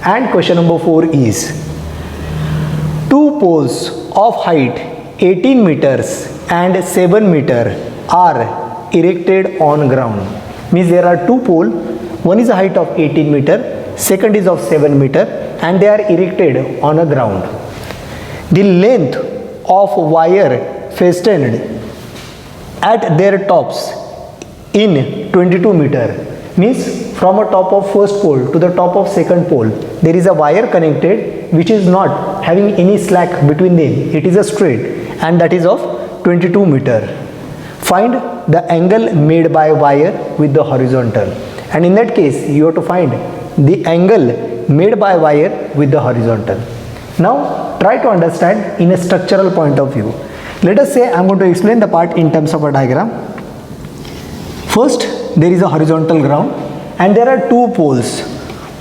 And question number 4 is, two poles of height 18 meters and 7 meter are erected on ground. Means there are two poles, one is a height of 18 meter, second is of 7 meter, and they are erected on a ground. The length of wire fastened at their tops in 22 meter, means from a top of first pole to the top of second pole there is a wire connected which is not having any slack between them, it is a straight, and that is of 22 meter. Find the angle made by wire with the horizontal, and in that case you have to find the angle made by wire with the horizontal. Now try to understand in a structural point of view. Let us say I am going to explain the part in terms of a diagram. First, there is a horizontal ground and there are two poles.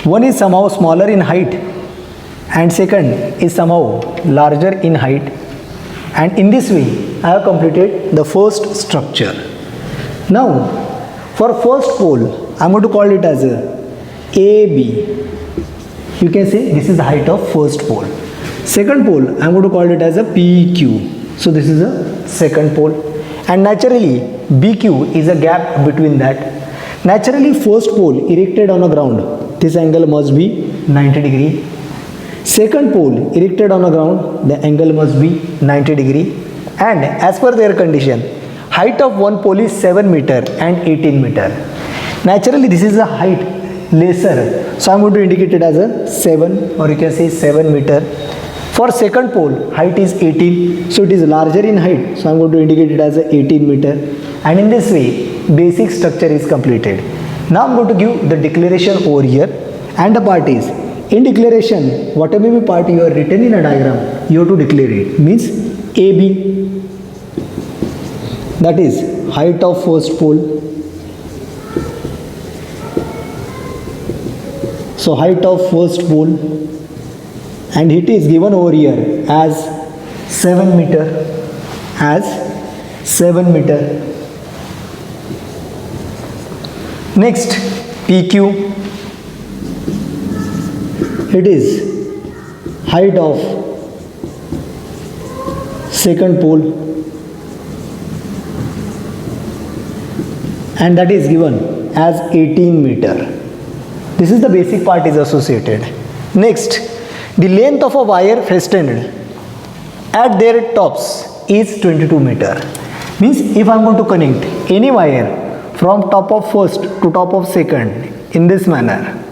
One is somehow smaller in height and second is somehow larger in height, and in this way I have completed the first structure. Now for first pole I am going to call it as a AB. You can say this is the height of first pole. Second pole I am going to call it as a PQ. So this is a second pole, and naturally BQ is a gap between that. Naturally first pole erected on a ground, this angle must be 90 degree. Second pole erected on a ground, the angle must be 90 degree. And as per their condition, height of one pole is 7 meter and 18 meter. Naturally this is a height lesser, so I am going to indicate it as a 7, or you can say 7 meter. For second pole height is 18, so it is larger in height, so I am going to indicate it as a 18 meter. And in this way basic structure is completed. Now I am going to give the declaration over here, and the part is, in declaration whatever be part you are written in a diagram you have to declare it. Means AB, that is height of first pole. So height of first pole, and it is given over here as 7 meter, as 7 meter. Next PQ, it is height of second pole, and that is given as 18 meter. This is the basic part is associated. Next, the length of a wire fastened at their tops is 22 meter. Means if I am going to connect any wire from top of first to top of second in this manner,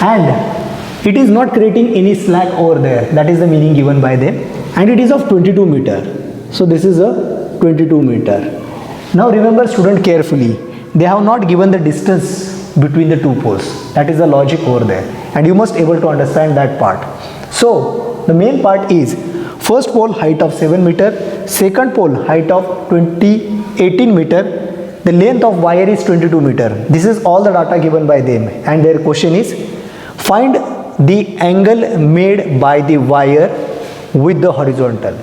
and it is not creating any slack over there, that is the meaning given by them, and it is of 22 meter. So this is a 22 meter. Now remember student carefully, they have not given the distance between the two poles, that is the logic over there, and you must able to understand that part. So the main part is first pole height of 7 meter, second pole height of 18 meter, the length of wire is 22 meter. This is all the data given by them, and their question is, find the angle made by the wire with the horizontal.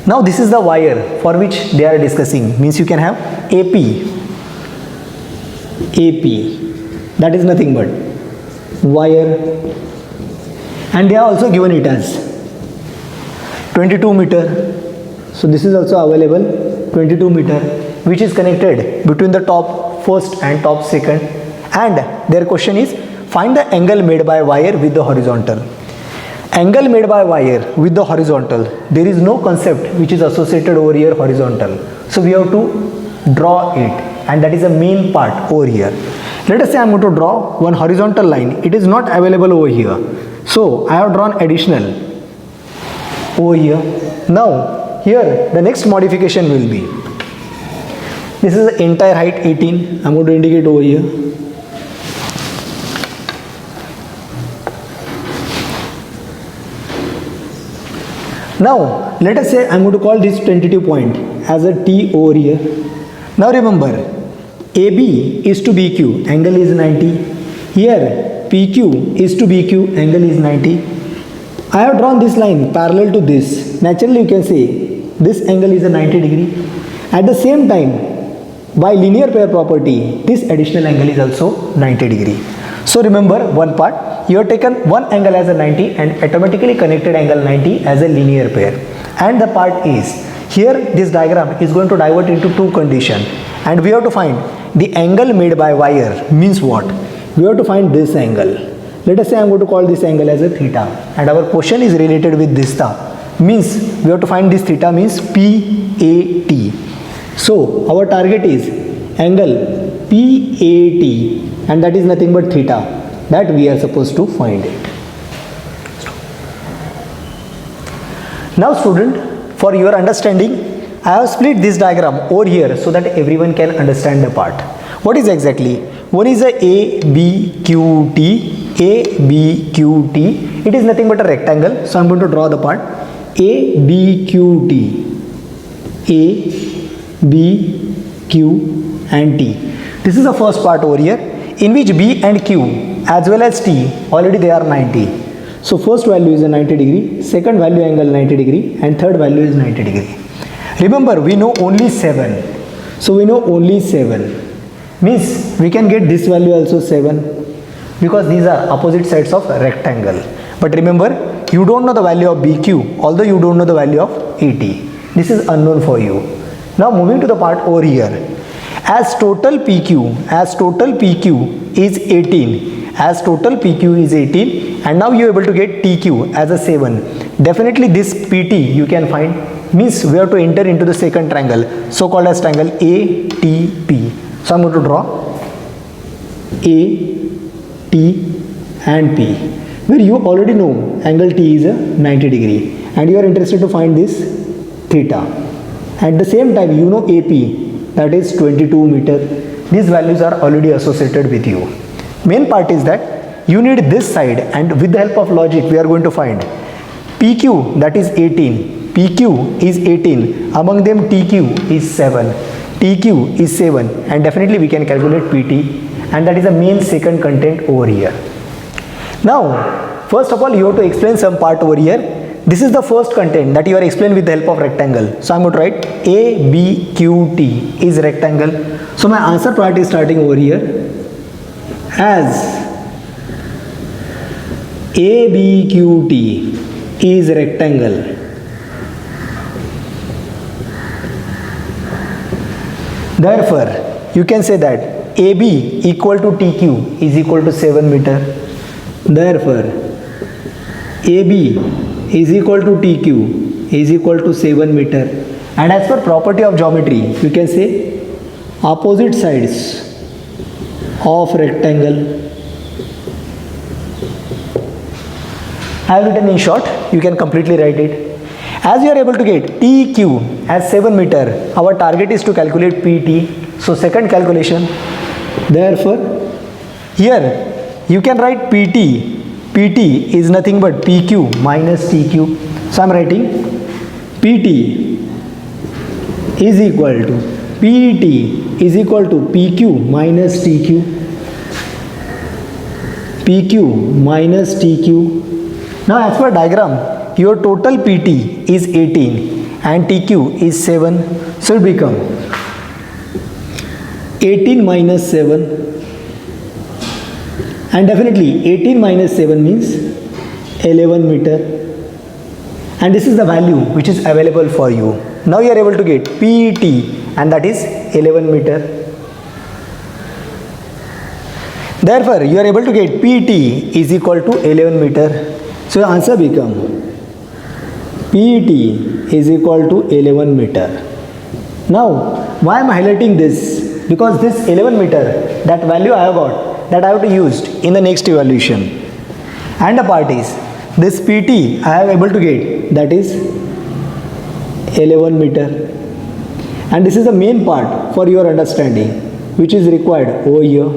Now this is the wire for which they are discussing. Means you can have AP, that is nothing but wire, and they are also given it as 22 meter. So this is also available, 22 meter, which is connected between the top first and top second, and their question is, find the angle made by wire with the horizontal. Angle made by wire with the horizontal, there is no concept which is associated over here horizontal, so we have to draw it, and that is the main part over here. Let us say I am going to draw one horizontal line, it is not available over here, so I have drawn additional over here. Now here the next modification will be, this is the entire height 18, I am going to indicate over here. Now let us say I am going to call this tentative point as a T over here. Now remember, AB is to BQ, angle is 90. Here PQ is to BQ, angle is 90. I have drawn this line parallel to this. Naturally you can say this angle is a 90 degree. At the same time, by linear pair property, this additional angle is also 90 degree. So remember one part, you have taken one angle as a 90 and automatically connected angle 90 as a linear pair. And the part is, here this diagram is going to divert into two conditions, and we have to find the angle made by wire. Means what? We have to find this angle. Let us say I am going to call this angle as a theta, and our question is related with this theta. Means we have to find this theta, means PAT. So our target is angle PAT, and that is nothing but theta, that we are supposed to find it. Now student, for your understanding, I have split this diagram over here so that everyone can understand the part. What is exactly? One is a ABQT. ABQT. It is nothing but a rectangle. So I am going to draw the part ABQT. A, B, Q and T. This is the first part over here, in which B and Q as well as T already they are 90. So first value is a 90 degree, second value angle 90 degree, and third value is 90 degree. Remember, we know only 7. So we know only 7. Means we can get this value also 7, because these are opposite sides of rectangle. But remember, you don't know the value of BQ, although you don't know the value of AT. This is unknown for you. Now moving to the part over here. As total PQ is 18, as total PQ is 18, and now you are able to get TQ as a 7. Definitely this PT you can find. Means we have to enter into the second triangle, so called as triangle ATP. So I am going to draw A, T and P, where you already know angle T is a 90 degree, and you are interested to find this theta. At the same time, you know AP, that is 22 meter. These values are already associated with you. Main part is that you need this side, and with the help of logic we are going to find PQ, that is 18. PQ is 18. Among them TQ is 7. TQ is 7, and definitely we can calculate PT, and that is the main second content over here. Now first of all, you have to explain some part over here. This is the first content that you are explained with the help of rectangle. So I am going to write ABQT is rectangle. So my answer part is starting over here. As ABQT is rectangle, therefore you can say that AB equal to TQ is equal to 7 meter. Therefore AB is equal to TQ is equal to 7 meter. And as per property of geometry, you can say opposite sides of rectangle. I have written in short, you can completely write it. As you are able to get TQ as 7 meter, our target is to calculate PT. So second calculation. Therefore here you can write PT. PT is nothing but PQ minus TQ. So I am writing PT is equal to PQ minus TQ. PQ minus TQ. Now as per diagram, your total PT is 18 and TQ is 7. So it become 18 minus 7. And definitely 18 minus 7 means 11 meter, and this is the value which is available for you. Now you are able to get PT, and that is 11 meter. Therefore you are able to get PT is equal to 11 meter. So your answer become PT is equal to 11 meter. Now why am I highlighting this? Because this 11 meter, that value I have got, that I have to use in the next evaluation. And the part is this PT I have able to get, that is 11 meter. And this is the main part for your understanding which is required over here.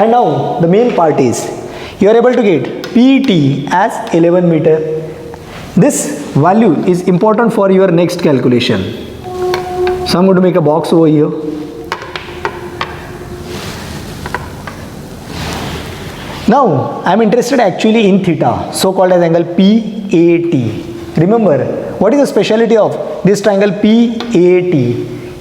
And now the main part is you are able to get PT as 11 meter. This value is important for your next calculation. So I am going to make a box over here. Now I am interested actually in theta, so called as angle PAT. Remember, what is the speciality of this triangle PAT?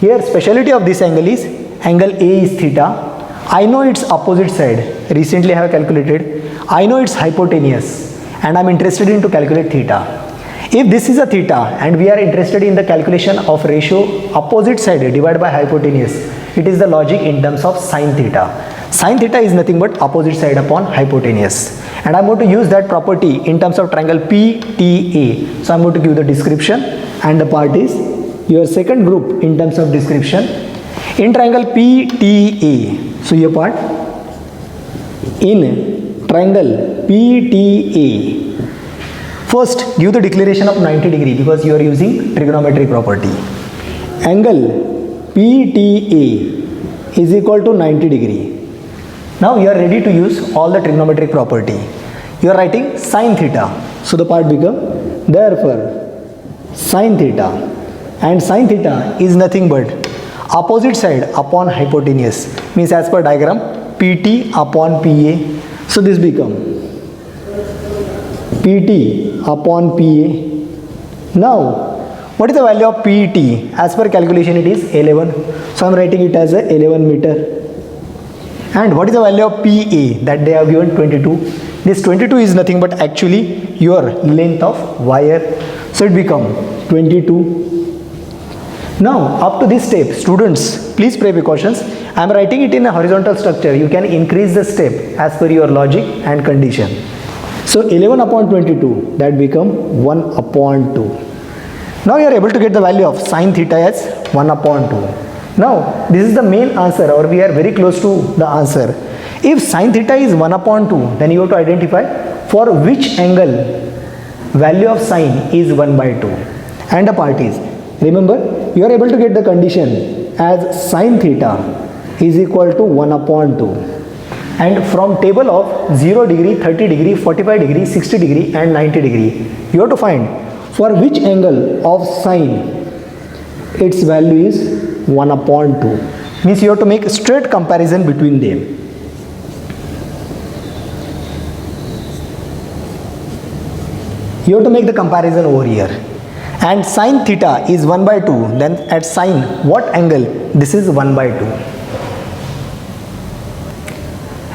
Here speciality of this angle is angle A is theta. I know its opposite side, recently I have calculated. I know it's hypotenuse and I'm interested in to calculate theta. If this is a theta and we are interested in the calculation of ratio opposite side divided by hypotenuse, it is the logic in terms of sine theta. Sine theta is nothing but opposite side upon hypotenuse. And I'm going to use that property in terms of triangle PTA. So I'm going to give the description, and the part is your second group in terms of description. In triangle PTA, so your part, in triangle PTA, first give the declaration of 90 degree because you are using trigonometry property. Angle PTA is equal to 90 degree. Now you are ready to use all the trigonometric property. You are writing sine theta. So the part become, therefore sine theta, and sine theta is nothing but opposite side upon hypotenuse, means as per diagram PT upon PA. So this become PT upon PA. Now what is the value of PT? As per calculation it is 11. So I am writing it as a 11 meter. And what is the value of PA? That they have given 22. This 22 is nothing but actually your length of wire. So it become 22. Now up to this step, students, please pay precautions. I am writing it in a horizontal structure. You can increase the step as per your logic and condition. So 11 upon 22, that become 1 upon 2. Now you are able to get the value of sine theta as 1 upon 2. Now this is the main answer, or we are very close to the answer. If sine theta is 1 upon 2, then you have to identify for which angle value of sine is 1 by 2. And the part is, remember, you are able to get the condition as sine theta is equal to 1 upon 2. And from table of 0 degree, 30 degree, 45 degree, 60 degree and 90 degree, you have to find for which angle of sine its value is 1 upon 2. Means you have to make a straight comparison between them. You have to make the comparison over here. And sine theta is 1 by 2. Then at sine, what angle? This is 1 by 2.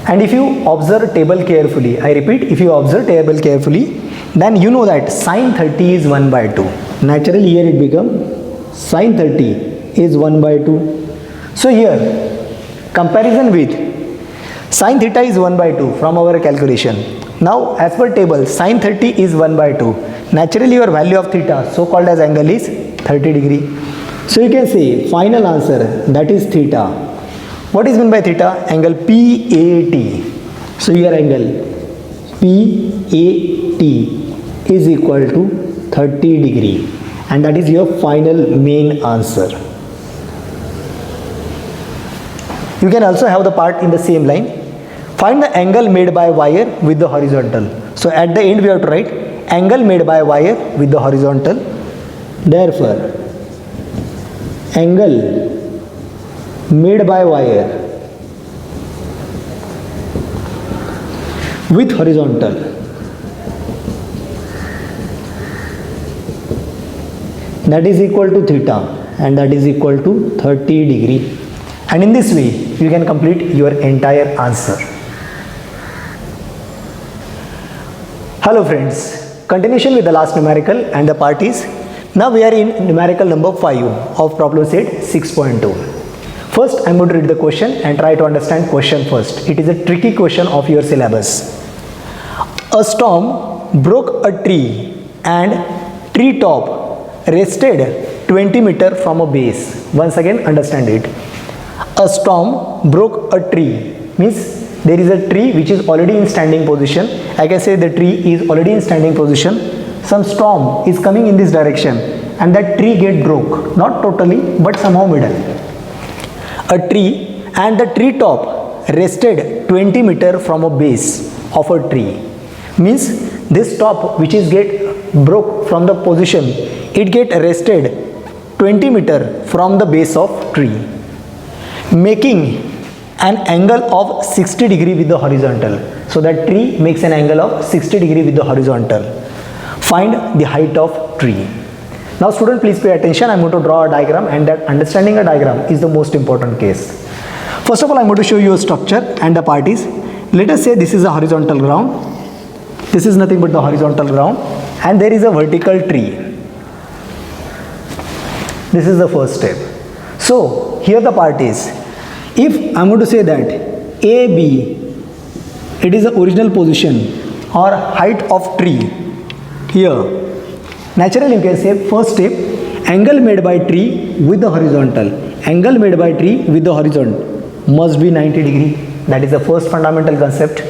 And if you observe table carefully, I repeat, if you observe table carefully, then you know that sine 30 is 1 by 2. Naturally here it becomes sine 30 is 1 by 2. So here comparison with sine theta is 1 by 2 from our calculation. Now as per table, sine 30 is 1 by 2. Naturally your value of theta, so called as angle, is 30 degree. So you can say final answer, that is theta. What is meant by theta? Angle PAT. So your angle PAT is equal to 30 degree, and that is your final main answer. You can also have the part in the same line. Find the angle made by wire with the horizontal. So at the end we have to write angle made by wire with the horizontal. Therefore, angle made by wire with horizontal that is equal to theta, and that is equal to 30 degree. And in this way you can complete your entire answer. Hello friends, continuation with the last numerical, and the part is, now we are in numerical number 5 of problem set 6.2. First I am going to read the question and try to understand question first. It is a tricky question of your syllabus. A storm broke a tree and tree top rested 20 meter from a base. Once again understand it. A storm broke a tree means there is a tree which is already in standing position. I can say the tree is already in standing position. Some storm is coming in this direction and that tree get broke, not totally but somehow middle. A tree and the tree top rested 20 meter from a base of a tree. Means this top which is get broke from the position, it get rested 20 meter from the base of tree, making an angle of 60 degree with the horizontal. So that tree makes an angle of 60 degree with the horizontal. Find the height of tree. Now student, please pay attention. I am going to draw a diagram, and that understanding a diagram is the most important case. First of all, I am going to show you a structure, and the part is, let us say this is a horizontal ground, this is nothing but the horizontal ground, and there is a vertical tree. This is the first step. So here the part is, if I'm going to say that AB, it is the original position or height of tree, here naturally you can say first step, angle made by tree with the horizontal, angle made by tree with the horizon must be 90 degree. That is the first fundamental concept.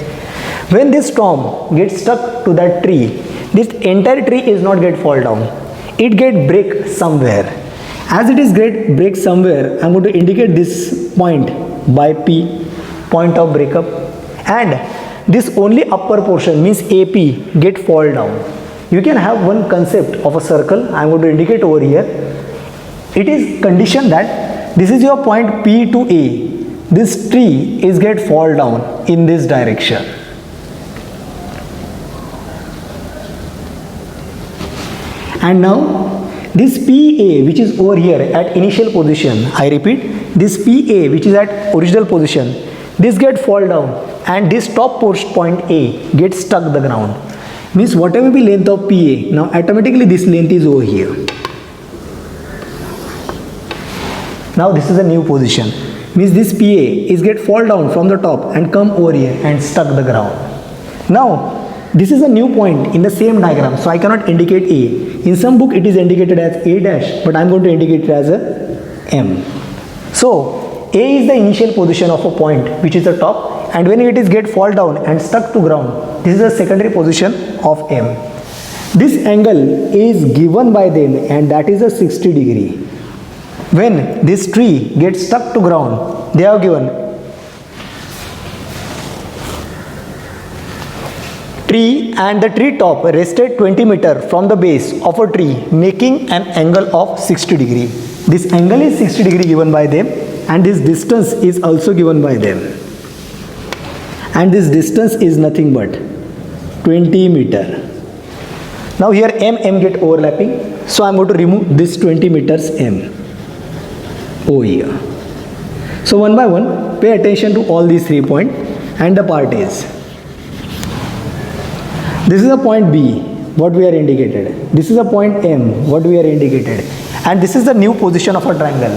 When this storm gets stuck to that tree, this entire tree is not get fall down, it get break somewhere. As it is get break somewhere, I am going to indicate this point by P, point of breakup, and this only upper portion means AP get fall down. You can have one concept of a circle, I am going to indicate over here. It is condition that this is your point P to A, this tree is get fall down in this direction. And now this PA which is over here at initial position, I repeat, this PA which is at original position, this get fall down and this top post point A gets stuck the ground. Means whatever be length of PA, now automatically this length is over here. Now this is a new position. Means this PA is get fall down from the top and come over here and stuck the ground. Now this is a new point in the same diagram, so I cannot indicate A. In some book it is indicated as A dash, but I am going to indicate it as a M. So A is the initial position of a point which is the top, and when it is get fall down and stuck to ground, this is the secondary position of M. This angle is given by them and that is a 60 degree. When this tree gets stuck to ground, they have given tree and the tree top rested 20 meter from the base of a tree, making an angle of 60 degree. This angle is 60 degree given by them, and this distance is also given by them, and this distance is nothing but 20 meter. Now here M get overlapping, so I am going to remove this 20 meters M over here. So one by one pay attention to all these 3 points, and the part is, this is a point B, what we are indicated. This is a point M, what we are indicated. And this is the new position of a triangle.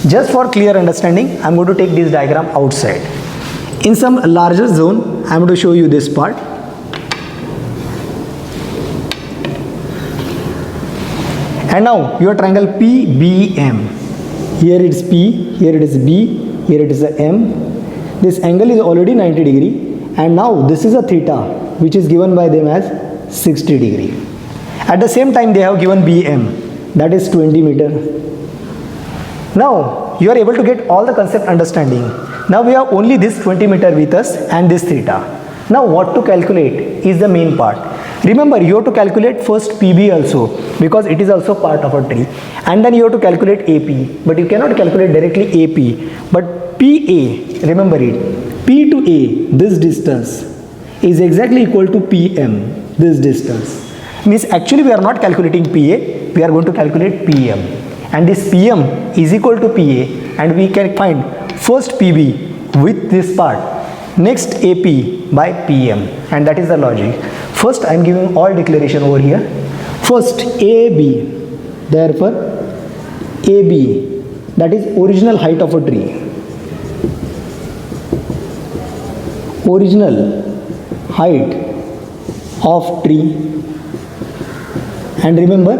Just for clear understanding, I am going to take this diagram outside. In some larger zone, I am going to show you this part. And now your triangle PBM. Here it is P, here it is B, here it is a M. This angle is already 90 degree, and now this is a theta, which is given by them as 60 degree. At the same time they have given BM, that is 20 meter. Now you are able to get all the concept understanding. Now we have only this 20 meter with us and this theta. Now what to calculate is the main part. Remember, you have to calculate first PB also, because it is also part of a tree, and then you have to calculate AP, but you cannot calculate directly AP, but PA, remember it, P to A, this distance is exactly equal to PM, this distance. Means actually we are not calculating PA, we are going to calculate PM, and this PM is equal to PA, and we can find first PB with this part, next AP by PM, and that is the logic. First I am giving all declaration over here. First AB, therefore AB, that is original height of a tree, original height of tree, and remember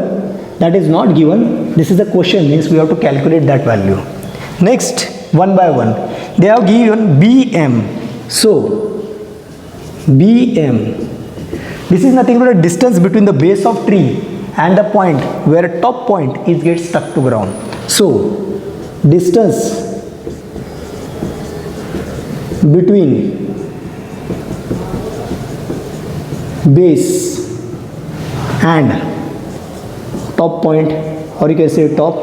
that is not given, this is the question, means we have to calculate that value. Next, one by one they have given BM. So BM, this is nothing but a distance between the base of tree and the point where top point is gets stuck to ground. So distance between base and top point, or you can say top,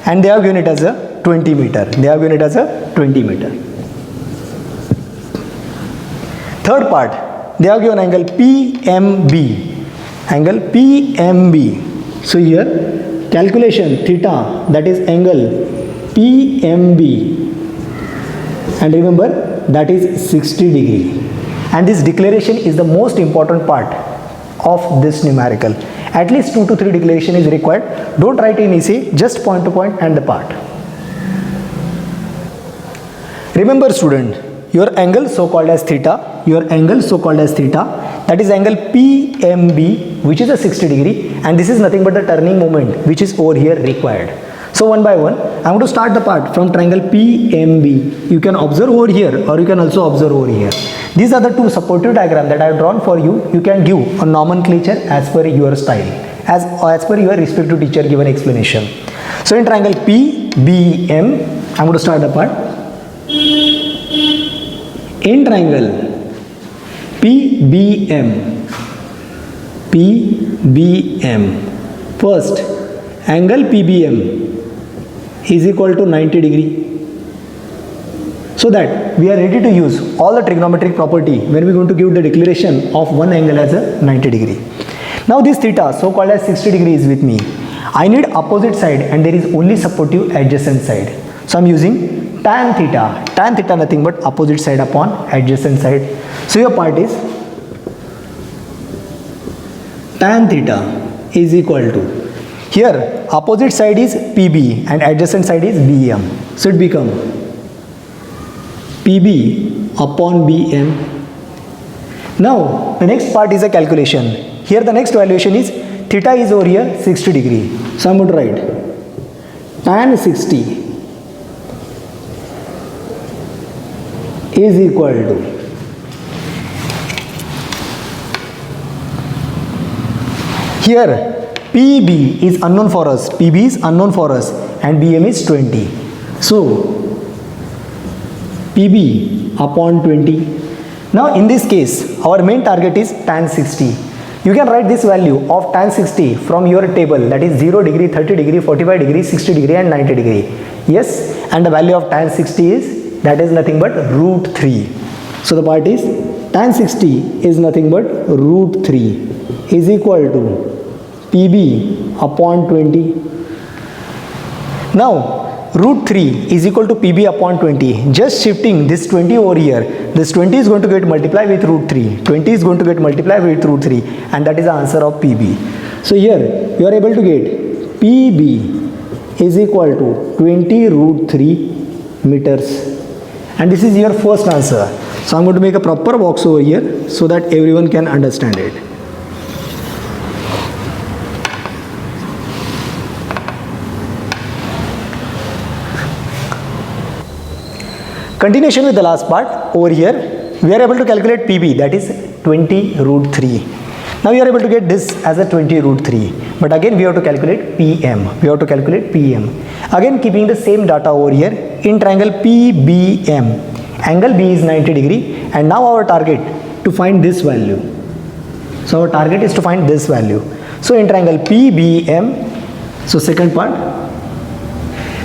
and they have given it as a 20 meter. They have given it as a 20 meter. Third part, they have given angle PMB, angle PMB. So here calculation theta, that is angle PMB, and remember that is 60 degree. And this declaration is the most important part of this numerical. At least 2 to 3 declaration is required. Don't write in essay, just point to point and the part. Remember student, your angle so called as theta, that is angle PMB, which is a 60 degree, and this is nothing but the turning moment which is over here required. So one by one, I am going to start the part from triangle PMB. You can observe over here or you can also observe over here. These are the two supportive diagrams that I have drawn for you. You can give a nomenclature as per your style, as per your respective teacher given explanation. So in triangle PBM, I am going to start the part. In triangle PBM, first angle PBM is equal to 90 degree. So that we are ready to use all the trigonometric property when we are going to give the declaration of one angle as a 90 degree. Now this theta so called as 60 degree is with me. I need opposite side and there is only supportive adjacent side. So I am using tan theta nothing but opposite side upon adjacent side. So your part is tan theta is equal to, here opposite side is PB and adjacent side is BM. So it become PB upon BM. Now the next part is a calculation. Here the next valuation is theta is over here 60 degree. So I am going to write tan 60 is equal to, here PB is unknown for us, and BM is 20. So PB upon 20. Now in this case our main target is tan 60. You can write this value of tan 60 from your table, that is 0 degree, 30 degree, 45 degree, 60 degree and 90 degree. Yes, and the value of tan 60 is, that is nothing but root 3. So the part is tan 60 is nothing but root 3 is equal to PB upon 20. Now root 3 is equal to PB upon 20. Just shifting this 20 over here, this 20 is going to get multiplied with root 3. 20 is going to get multiplied with root 3, and that is the answer of PB. So here you are able to get PB is equal to 20 root 3 meters. And this is your first answer. So I am going to make a proper box over here so that everyone can understand it. Continuation with the last part. Over here we are able to calculate PB, that is 20 root 3. Now you are able to get this as a 20 root 3. But again we have to calculate PM. Again keeping the same data over here. In triangle PBM, angle B is 90 degree, and now our target to find this value. So our target is to find this value. So in triangle PBM, so second part,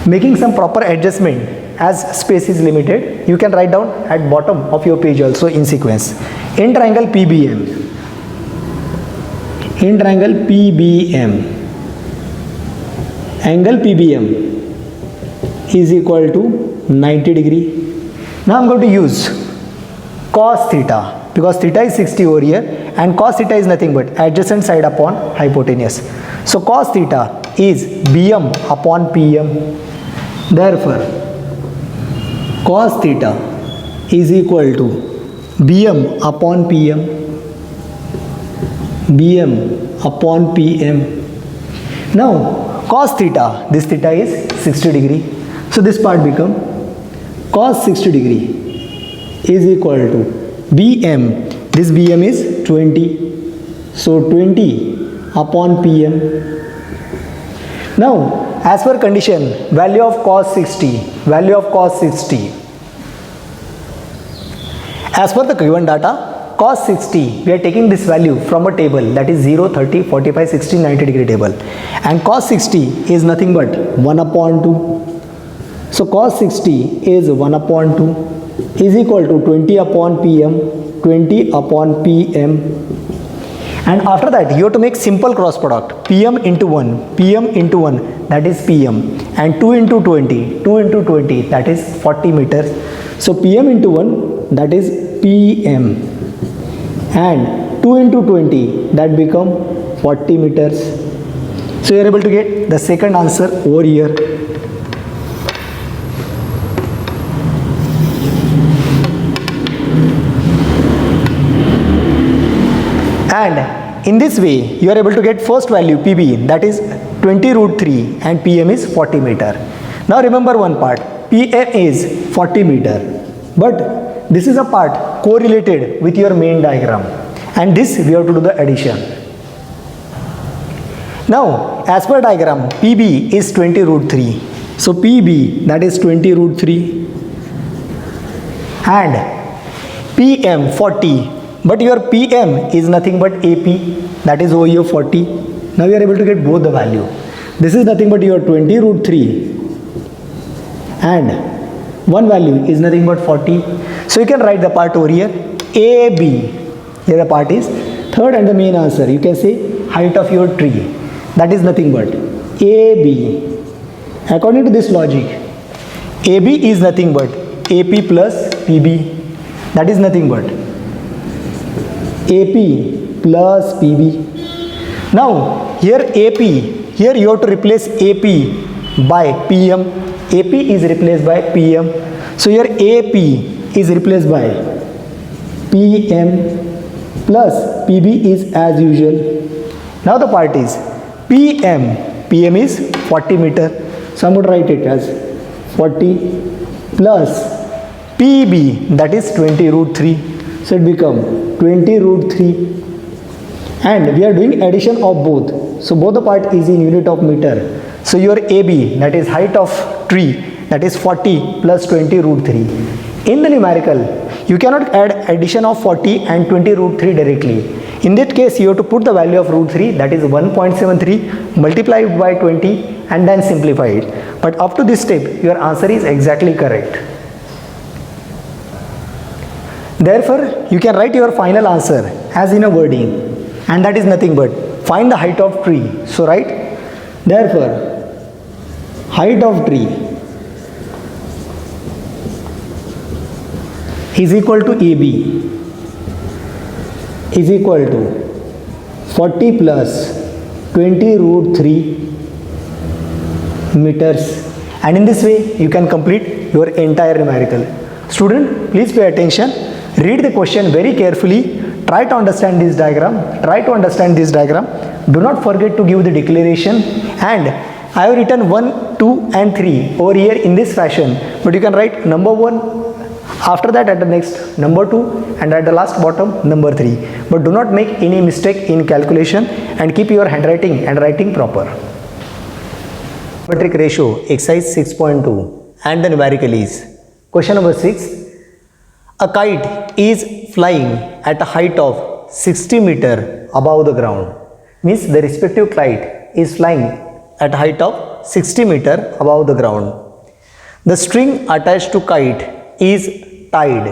making some proper adjustment as space is limited, you can write down at bottom of your page also in sequence. In triangle PBM, angle PBM is equal to 90 degree. Now I am going to use cos theta, because theta is 60 over here and cos theta is nothing but adjacent side upon hypotenuse. So cos theta is BM upon PM. Therefore cos theta is equal to BM upon PM. Now cos theta, this theta is 60 degree. So this part become cos 60 degree is equal to BM. This BM is 20. So 20 upon PM. Now as per condition, value of cos 60. As per the given data, cos 60, we are taking this value from a table, that is 0, 30, 45, 60, 90 degree table. And cos 60 is nothing but 1 upon 2. So cos 60 is 1 upon 2 is equal to 20 upon PM. And after that you have to make simple cross product, PM into 1, that is PM, and 2 into 20, that is 40 meters. So PM into 1, that is PM. and 2 into 20, that become 40 meters. So you are able to get the second answer over here. And in this way you are able to get first value PB, that is 20 root 3, and PM is 40 meter. Now remember one part, PM is 40 meter, but this is a part correlated with your main diagram, and this we have to do the addition. Now as per diagram, PB is 20 root 3, so PB, that is 20 root 3, and PM 40, but your PM is nothing but AP, that is over here 40. Now you are able to get both the value. This is nothing but your 20 root 3, and one value is nothing but 40. So you can write the part over here AB. Here the part is third, and the main answer you can say height of your tree, that is nothing but AB. According to this logic, AB is nothing but AP plus PB, that is nothing but AP plus PB. Now here AP, here you have to replace AP by PM. AP is replaced by PM. So here AP is replaced by PM plus PB is as usual. Now the part is PM is 40 meter. So I'm going to write it as 40 plus PB, that is 20 root 3. So it become 20 root 3, and we are doing addition of both. So both the part is in unit of meter. So your AB, that is height of tree, that is 40 plus 20 root 3. In the numerical, you cannot add addition of 40 and 20 root 3 directly. In that case, you have to put the value of root 3, that is 1.73, multiply it by 20 and then simplify it. But up to this step, your answer is exactly correct. Therefore, you can write your final answer as in a wording, and that is nothing but find the height of tree. So write, therefore, height of tree is equal to AB is equal to 40 plus 20 root 3 meters, and in this way you can complete your entire numerical. Student, please pay attention, read the question very carefully, try to understand this diagram, do not forget to give the declaration, and I have written 1, 2 and 3 over here in this fashion, but you can write number 1, after that at the next number 2, and at the last bottom number 3, but do not make any mistake in calculation and keep your handwriting and writing proper. Geometric ratio exercise 6.2, and the numerical is question number 6. A kite is flying at a height of 60 meter above the ground. Means the respective kite is flying at a height of 60 meter above the ground. The string attached to kite is tied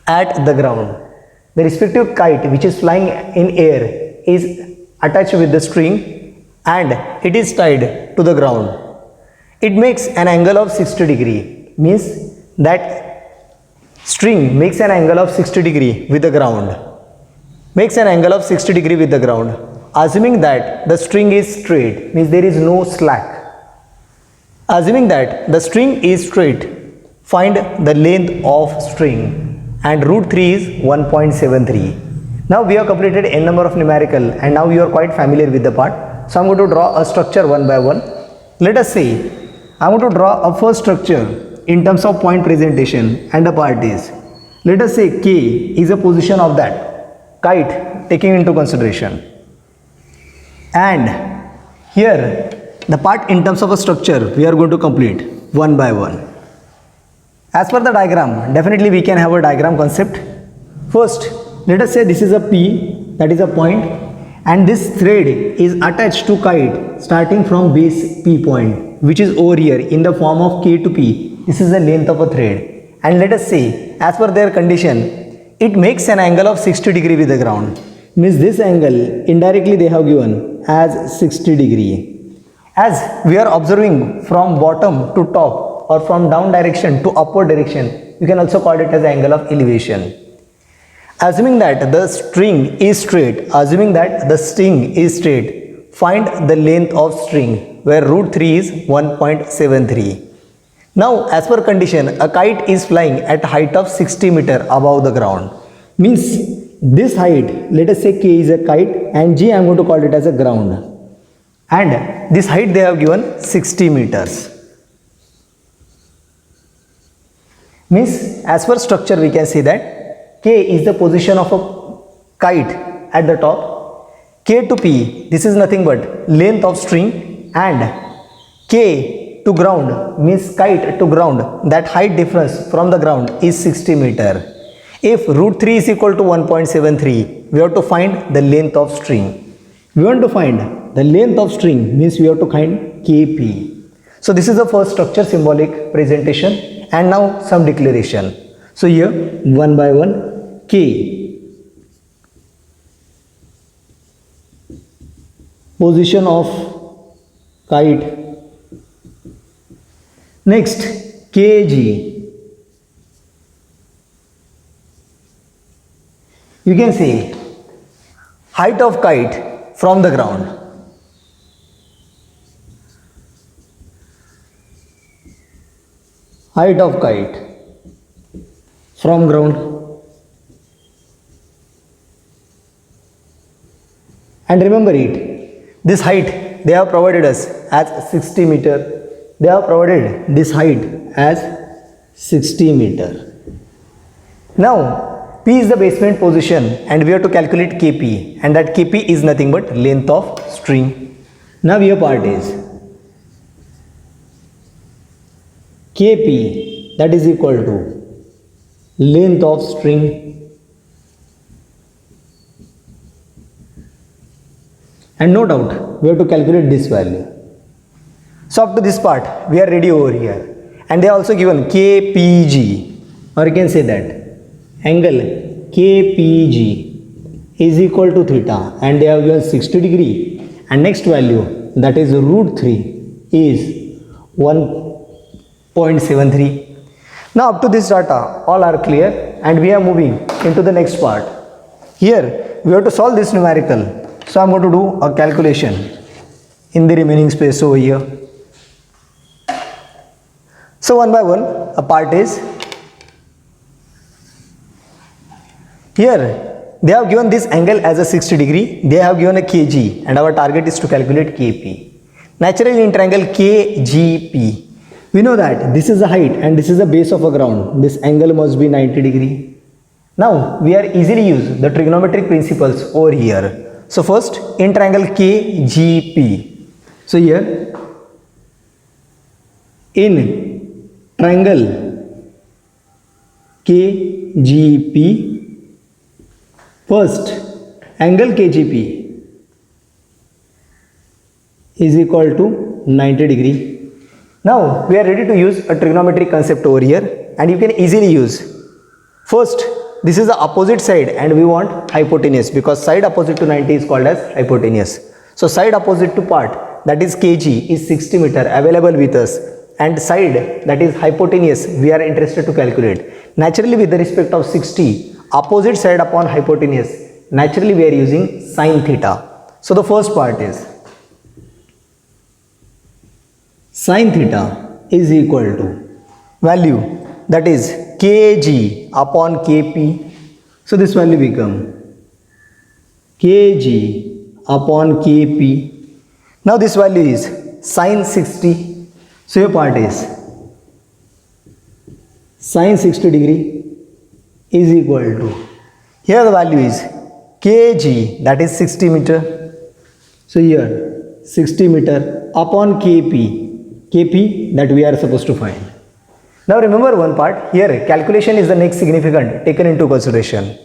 at the ground. The respective kite which is flying in air is attached with the string and it is tied to the ground. It makes an angle of 60 degree. Means that string makes an angle of 60 degree with the ground. Assuming that the string is straight, means there is no slack. Assuming that the string is straight, find the length of string, and root 3 is 1.73. Now we have completed n number of numerical, and now you are quite familiar with the part. So I am going to draw a structure one by one. Let us say I am going to draw a first structure in terms of point presentation, and the part is, let us say K is a position of that kite taking into consideration, and here the part in terms of a structure we are going to complete one by one. As per the diagram, definitely we can have a diagram concept. First, let us say this is a P, that is a point, and this thread is attached to kite starting from base P point, which is over here in the form of K to P. This is the length of a thread, and let us say as per their condition, it makes an angle of 60 degree with the ground. Means this angle indirectly they have given as 60 degree. As we are observing from bottom to top or from down direction to upward direction, you can also call it as angle of elevation. Assuming that the string is straight, find the length of string where root 3 is 1.73. Now as per condition, a kite is flying at height of 60 meter above the ground. Means this height, let us say k is a kite and g I am going to call it as a ground. And this height they have given 60 meters. Means as per structure we can say that k is the position of a kite at the top, k to p, this is nothing but length of string, and k to ground means kite to ground, that height difference from the ground is 60 meter. If root 3 is equal to 1.73, we have to find the length of string. We want to find the length of string means we have to find kp. So this is the first structure, symbolic presentation. And now some declaration. So here one by one, k, position of kite. Next kg, you can say height of kite from the ground. Height of kite from ground. And remember it, this height they have provided us as 60 meter. They have provided this height as 60 meter. Now P is the basement position and we have to calculate Kp, and that Kp is nothing but length of string. Now your part is Kp, that is equal to length of string, and no doubt we have to calculate this value. So up to this part we are ready over here, and they are also given Kpg, or you can say that angle Kpg is equal to theta, and they have given 60 degree, and next value, that is root 3, is 1.73. Now up to this data all are clear, and we are moving into the next part. Here we have to solve this numerical, so I am going to do a calculation in the remaining space over here. So one by one, a part is here they have given this angle as a 60 degree, they have given a kg, and our target is to calculate Kp. Naturally in triangle KGP, we know that this is the height and this is the base of a ground. This angle must be 90 degree. Now we are easily use the trigonometric principles over here. So first in triangle KGP. So here in triangle KGP, first angle KGP is equal to 90 degree. Now we are ready to use a trigonometric concept over here, and you can easily use. First, this is the opposite side and we want hypotenuse, because side opposite to 90 is called as hypotenuse. So side opposite to part, that is kg, is 60 meter available with us, and side, that is hypotenuse, we are interested to calculate. Naturally with the respect of 60, opposite side upon hypotenuse, naturally we are using sin theta. So the first part is sin theta is equal to value, that is kg upon kp. So this value become kg upon kp. Now this value is sin 60. So your part is sin 60 degree is equal to, here the value is kg, that is 60 meter. So here 60 meter upon kp, Kp that we are supposed to find. Now remember one part, here calculation is the next significant taken into consideration.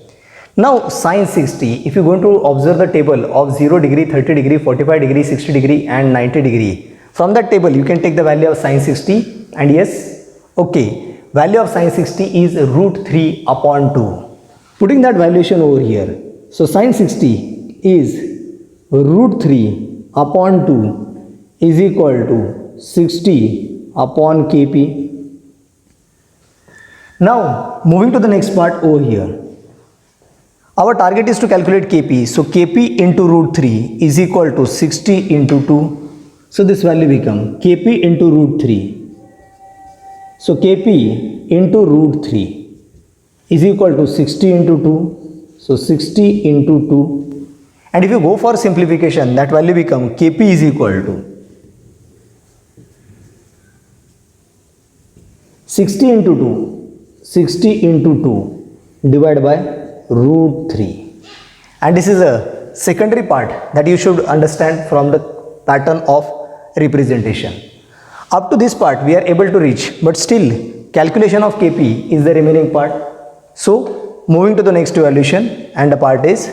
Now sin 60, if you are going to observe the table of 0 degree, 30 degree, 45 degree, 60 degree and 90 degree, from that table you can take the value of sin 60, and yes, okay, value of sin 60 is root 3 upon 2. Putting that valuation over here, so sin 60 is root 3 upon 2 is equal to 60 upon kp. Now moving to the next part over here. Our target is to calculate Kp. So Kp into root 3 is equal to 60 into 2. So this value become Kp into root 3. So Kp into root 3 is equal to 60 into 2. So 60 into 2. And if you go for simplification, that value become Kp is equal to 60 into 2 divided by root 3. And this is a secondary part that you should understand from the pattern of representation. Up to this part we are able to reach, but still calculation of Kp is the remaining part. So moving to the next evaluation, and the part is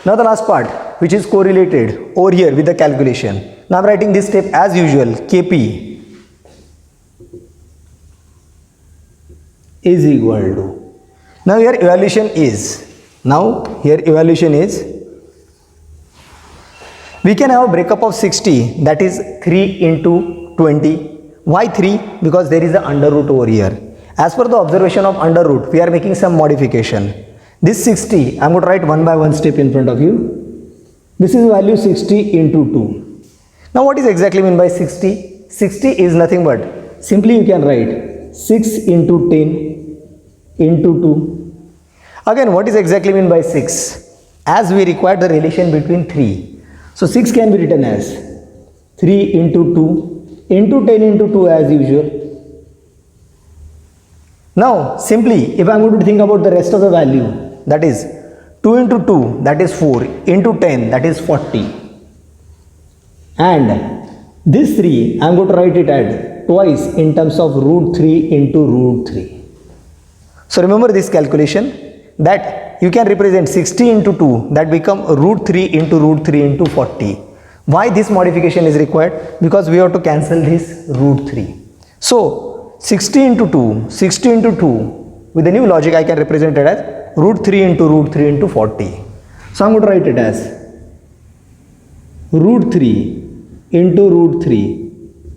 now the last part, which is correlated over here with the calculation. Now I am writing this step as usual. Kp is equal to, now here evaluation is, we can have a breakup of 60, that is 3 into 20. Why 3? Because there is the under root over here. As per the observation of under root, we are making some modification. This 60, I am going to write one by one step in front of you. This is value 60 into 2. Now what is exactly meant by 60? 60 is nothing but, simply you can write 6 into 10 into 2. Again, what is exactly meant by 6? As we require the relation between 3. So 6 can be written as 3 into 2 into 10 into 2 as usual. Now simply if I am going to think about the rest of the value, that is 2 into 2, that is 4, into 10, that is 40. And this 3 I am going to write it as twice in terms of root 3 into root 3. So remember this calculation, that you can represent 60 into 2, that become root 3 into 40. Why this modification is required? Because we have to cancel this root 3. So 60 into 2, with the new logic I can represent it as root 3 into 40. So I am going to write it as root 3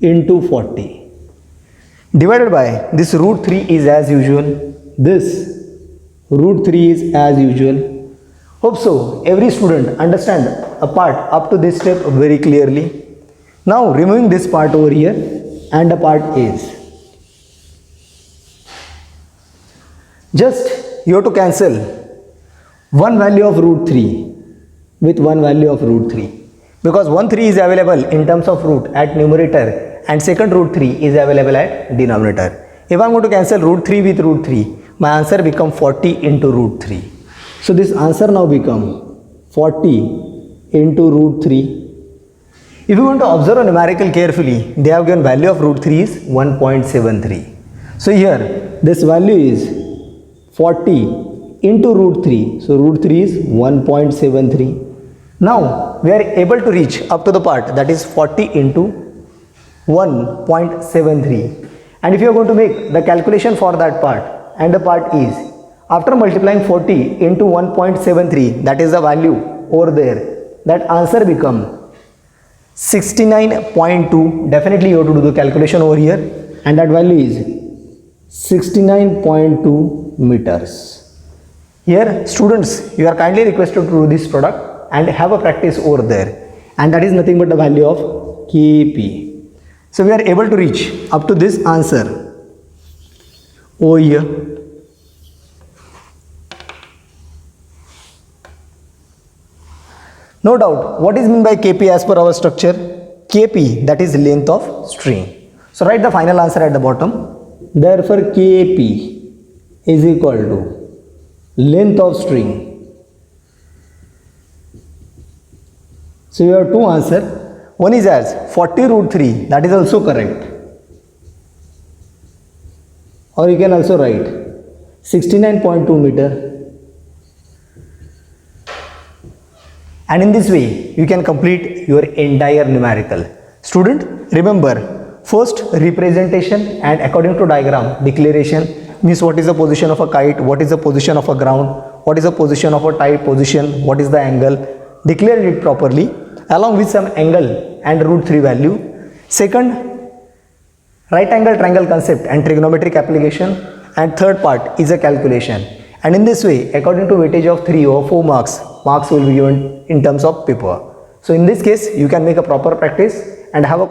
into 40 divided by this root 3 is as usual. This root 3 is as usual. Hope so every student understand a part up to this step very clearly. Now removing this part over here, and the part is, just you have to cancel one value of root 3 with one value of root 3, because one 3 is available in terms of root at numerator and second root 3 is available at denominator. If I am going to cancel root 3 with root 3, my answer become 40 into root 3. So this answer now become 40 into root 3. If you want to observe a numerical carefully, they have given value of root 3 is 1.73. So here this value is 40 into root 3. So root 3 is 1.73. Now we are able to reach up to the part, that is 40 into 1.73. And if you are going to make the calculation for that part, and the part is, after multiplying 40 into 1.73, that is the value over there, that answer become 69.2. Definitely you have to do the calculation over here, and that value is 69.2 meters. Here students, you are kindly requested to do this product and have a practice over there, and that is nothing but the value of Kp. So we are able to reach up to this answer over here. No doubt, what is meant by Kp as per our structure? Kp, that is length of string. So write the final answer at the bottom. Therefore Kp is equal to length of string. So you have two answers. One is as 40 root 3, that is also correct. Or you can also write 69.2 meter. And in this way, you can complete your entire numerical. Student, remember, first representation and according to diagram, declaration means what is the position of a kite, what is the position of a ground, what is the position of a type position, what is the angle. Declare it properly along with some angle and root 3 value. Second, right angle triangle concept and trigonometric application, and third part is a calculation. And in this way, according to weightage of 3 or 4 marks will be given in terms of paper. So in this case, you can make a proper practice and have a